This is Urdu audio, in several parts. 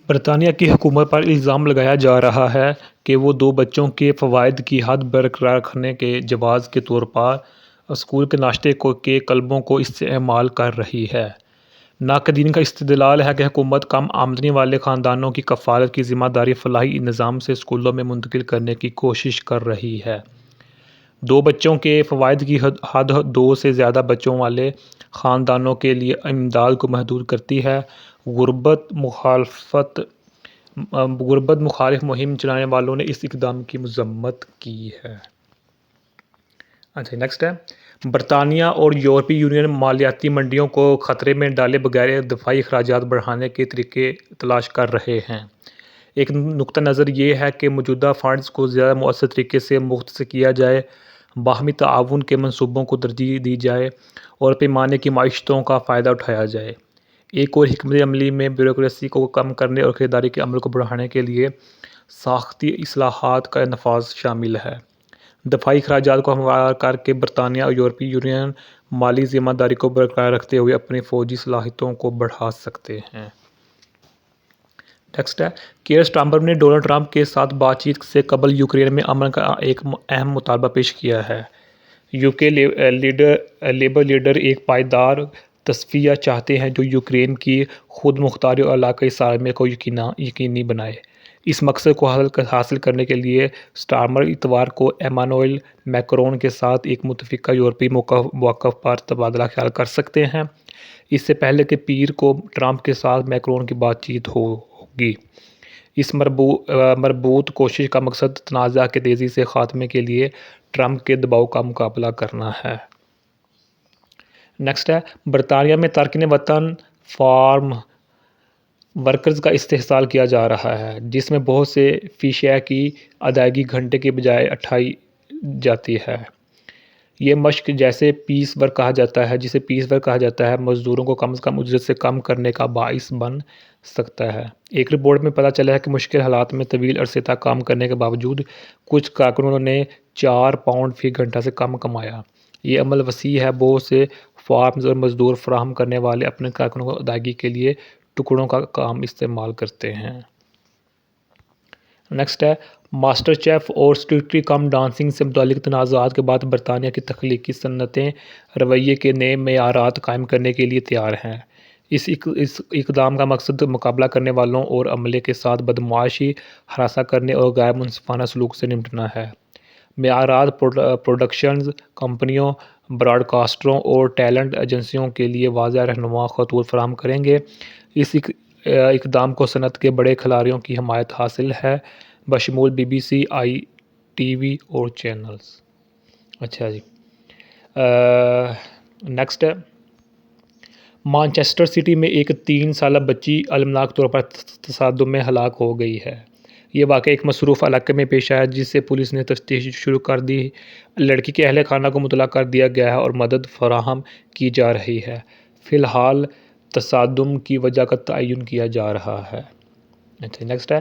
برطانیہ کی حکومت پر الزام لگایا جا رہا ہے کہ وہ دو بچوں کے فوائد کی حد برقرار رکھنے کے جواز کے طور پر اسکول کے ناشتے کے کلبوں کو استعمال کر رہی ہے۔ ناقدین کا استدلال ہے کہ حکومت کم آمدنی والے خاندانوں کی کفالت کی ذمہ داری فلاحی نظام سے اسکولوں میں منتقل کرنے کی کوشش کر رہی ہے۔ دو بچوں کے فوائد کی حد دو سے زیادہ بچوں والے خاندانوں کے لیے امداد کو محدود کرتی ہے۔ غربت مخالف مہم چلانے والوں نے اس اقدام کی مذمت کی ہے۔ نیکسٹ ہے، برطانیہ اور یورپی یونین مالیاتی منڈیوں کو خطرے میں ڈالے بغیر دفاعی اخراجات بڑھانے کے طریقے تلاش کر رہے ہیں۔ ایک نقطہ نظر یہ ہے کہ موجودہ فنڈز کو زیادہ مؤثر طریقے سے مختص کیا جائے، باہمی تعاون کے منصوبوں کو ترجیح دی جائے اور پیمانے کی معیشتوں کا فائدہ اٹھایا جائے۔ ایک اور حکمت عملی میں بیوروکریسی کو کم کرنے اور خریداری کے عمل کو بڑھانے کے لیے ساختی اصلاحات کا نفاذ شامل ہے۔ دفاعی اخراجات کو ہموار کر کے برطانیہ اور یورپی یونین مالی ذمہ داری کو برقرار رکھتے ہوئے اپنی فوجی صلاحیتوں کو بڑھا سکتے ہیں۔ نیکسٹ ہے، کیئر سٹارمر نے ڈونلڈ ٹرمپ کے ساتھ بات چیت سے قبل یوکرین میں امن کا ایک اہم مطالبہ پیش کیا ہے۔ یو کے لیبر لیڈر ایک پائیدار تصفیہ چاہتے ہیں جو یوکرین کی خود مختاری اور علاقائی سالمیت کو یقینی بنائے۔ اس مقصد کو حاصل کرنے کے لیے سٹارمر اتوار کو ایمانوئل میکرون کے ساتھ ایک متفقہ یورپی موقف پر تبادلہ خیال کر سکتے ہیں، اس سے پہلے کہ پیر کو ٹرمپ کے ساتھ میکرون کی بات چیت ہوگی۔ اس مربوط کوشش کا مقصد تنازع کے تیزی سے خاتمے کے لیے ٹرمپ کے دباؤ کا مقابلہ کرنا ہے۔ نیکسٹ ہے، برطانیہ میں تارکین وطن فارم ورکرز کا استحصال کیا جا رہا ہے، جس میں بہت سے فی شے کی ادائیگی گھنٹے کے بجائے اٹھائی جاتی ہے۔ یہ مشق جسے پیس ورک کہا جاتا ہے، مزدوروں کو کم از کم اجرت سے کم کرنے کا باعث بن سکتا ہے۔ ایک رپورٹ میں پتہ چلا ہے کہ مشکل حالات میں طویل عرصے تک کام کرنے کے باوجود کچھ کارکنوں نے 4 پاؤنڈ فی گھنٹہ سے کم کمایا۔ یہ عمل وسیع ہے۔ بہت سے فارمز اور مزدور فراہم کرنے والے اپنے کارکنوں کو ادائیگی کے لیے ٹکڑوں کا کام استعمال کرتے ہیں۔ نیکسٹ ہے، ماسٹر شیف اور اسٹریکٹلی کم ڈانسنگ سے متعلق تنازعات کے بعد برطانیہ کی تخلیقی صنعتیں رویے کے نئے معیارات قائم کرنے کے لیے تیار ہیں۔ اس اقدام کا مقصد مقابلہ کرنے والوں اور عملے کے ساتھ بدمعاشی، ہراساں کرنے اور غیر منصفانہ سلوک سے نمٹنا ہے۔ معیارات پروڈکشنز کمپنیوں، براڈ کاسٹروں اور ٹیلنٹ ایجنسیوں کے لیے واضح رہنما خطوط فراہم کریں گے۔ اس اقدام کو صنعت کے بڑے کھلاڑیوں کی حمایت حاصل ہے، بشمول BBC، ITV اور چینلز۔ نیکسٹ ہے، مانچسٹر سٹی میں ایک 3 سالہ بچی المناک طور پر تصادم میں ہلاک ہو گئی ہے۔ یہ واقعہ ایک مصروف علاقے میں پیش آیا جس سے پولیس نے تفتیش شروع کر دی۔ لڑکی کے اہلِ خانہ کو مطلع کر دیا گیا ہے اور مدد فراہم کی جا رہی ہے۔ فی الحال تصادم کی وجہ کا تعین کیا جا رہا ہے۔ نیکسٹ ہے،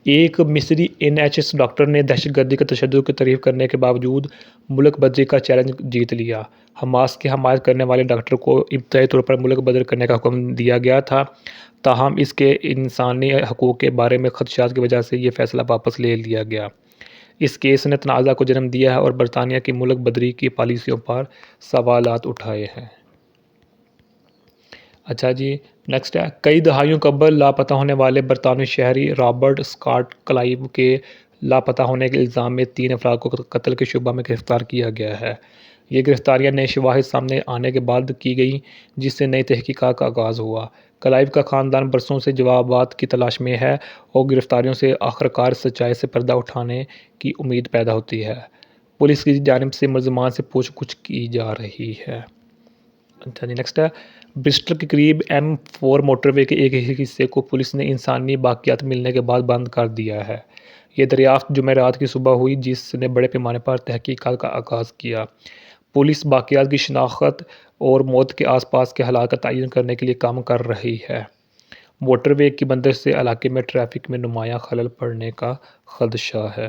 ایک مصری NHS ڈاکٹر نے دہشت گردی کے تشدد کی تعریف کرنے کے باوجود ملک بدری کا چیلنج جیت لیا۔ حماس کی حمایت کرنے والے ڈاکٹر کو ابتدائی طور پر ملک بدر کرنے کا حکم دیا گیا تھا، تاہم اس کے انسانی حقوق کے بارے میں خدشات کی وجہ سے یہ فیصلہ واپس لے لیا گیا۔ اس کیس نے تنازع کو جنم دیا ہے اور برطانیہ کی ملک بدری کی پالیسیوں پر سوالات اٹھائے ہیں۔ نیکسٹ ہے، کئی دہائیوں قبل لاپتہ ہونے والے برطانوی شہری رابرٹ اسکاٹ کلائیو کے لاپتہ ہونے کے الزام میں 3 افراد کو قتل کے شبہ میں گرفتار کیا گیا ہے۔ یہ گرفتاریاں نئے شواہد سامنے آنے کے بعد کی گئیں، جس سے نئی تحقیقات کا آغاز ہوا۔ کلائیو کا خاندان برسوں سے جوابات کی تلاش میں ہے اور گرفتاریوں سے آخرکار سچائی سے پردہ اٹھانے کی امید پیدا ہوتی ہے۔ پولیس کی جانب سے ملزمان سے پوچھ گچھ کی جا رہی ہے۔ نیکسٹ ہے، برسٹل کے قریب M4 موٹر وے کے ایک حصے کو پولیس نے انسانی باقیات ملنے کے بعد بند کر دیا ہے۔ یہ دریافت جمعرات کی صبح ہوئی، جس نے بڑے پیمانے پر تحقیقات کا آغاز کیا۔ پولیس باقیات کی شناخت اور موت کے آس پاس کے حالات کا تعین کرنے کے لیے کام کر رہی ہے۔ موٹر وے کی بندش سے علاقے میں ٹریفک میں نمایاں خلل پڑنے کا خدشہ ہے۔